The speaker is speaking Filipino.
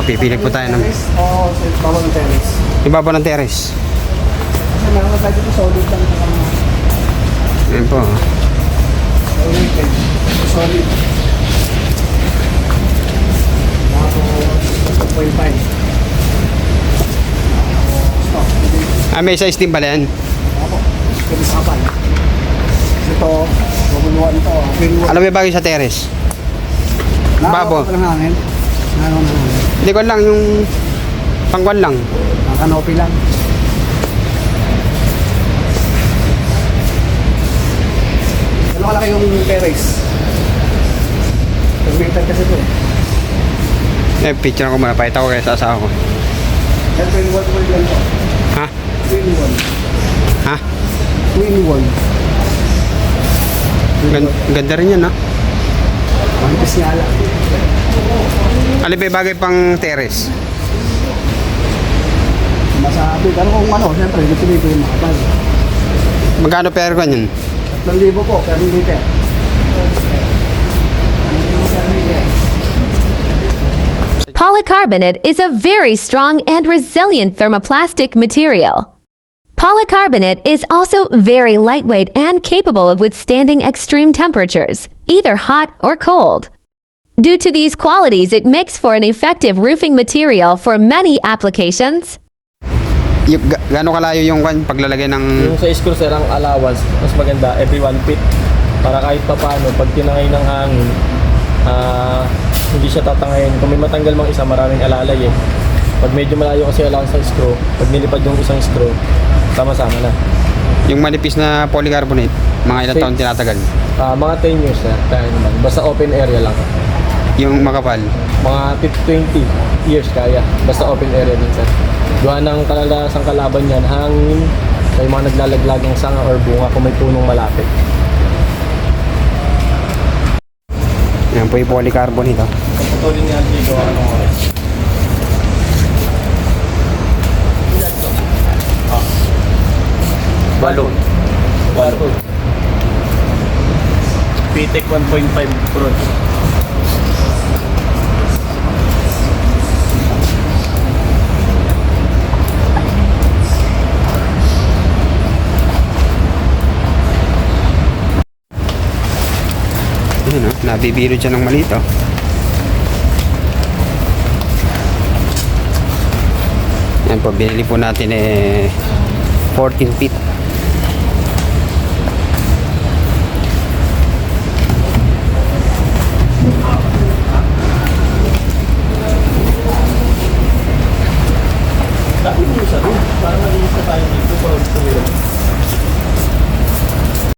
pipili po tayo ng Oo, bawal ng terrace. ibabaw ng terrace. Kasi meron tayo dito solid lang ito kami. Ayan po. Solid. Tapos 2.5. Stock. May size din pala yan. Ako. Pwede sa kapal. Ito, bubuluan ito. Alam mo bagay sa terrace? Babo. Nakakapal lang namin. Hindi ko lang yung pangwan lang. Ang canopy lang. Ano kalaki yung terrace? Pag-meter kasi ito eh. Picture ko muna. Pakita ko kayo sa asawa ko. Yan, 21 wall lang ito. Ha? 21. Ha? 21. Ganda rin yan, ha? Manipis nga lang. Alin pa yung bagay pang terrace? Masabi. Pero kung ano, siyempre, dito dito yung makapal. Magkano per kwan yun? 3,000 po, per liter. Polycarbonate is a very strong and resilient thermoplastic material. Polycarbonate is also very lightweight and capable of withstanding extreme temperatures, either hot or cold. Due to these qualities, it makes for an effective roofing material for many applications. Gaano kalayo yung paglalagay ng... Yung sa screw sir, ang allowance, mas maganda every 1 feet. Para kahit pa paano, pag tinangay ng hangin, hindi siya tatangayin. Kung may matanggal mang isa, maraming alalay eh. Pag medyo malayo kasi allowance sa screw, pag nilipad yung isang screw, sama-sama na. Yung manipis na polycarbonate, mga ilang taon tinatagal? Mga 10 years sir, kaya naman. Basta open area lang. Yung makapal? Mga 20 years kaya. Basta open area din sir. Gawa ng kalalasang kalaban yan, hangin, may mga naglalaglagang sanga or bunga kung may punong malapit. Yan po yung polycarbonate, ha? Pagputulin niya dito, anong oras? Balon. PTEC 1.5 Pro. Yun, nabibiro siya ng maliit, oh. Yan po, binili po natin 14 feet. Dami mo sa rin. Parang nalinis na tayo dito.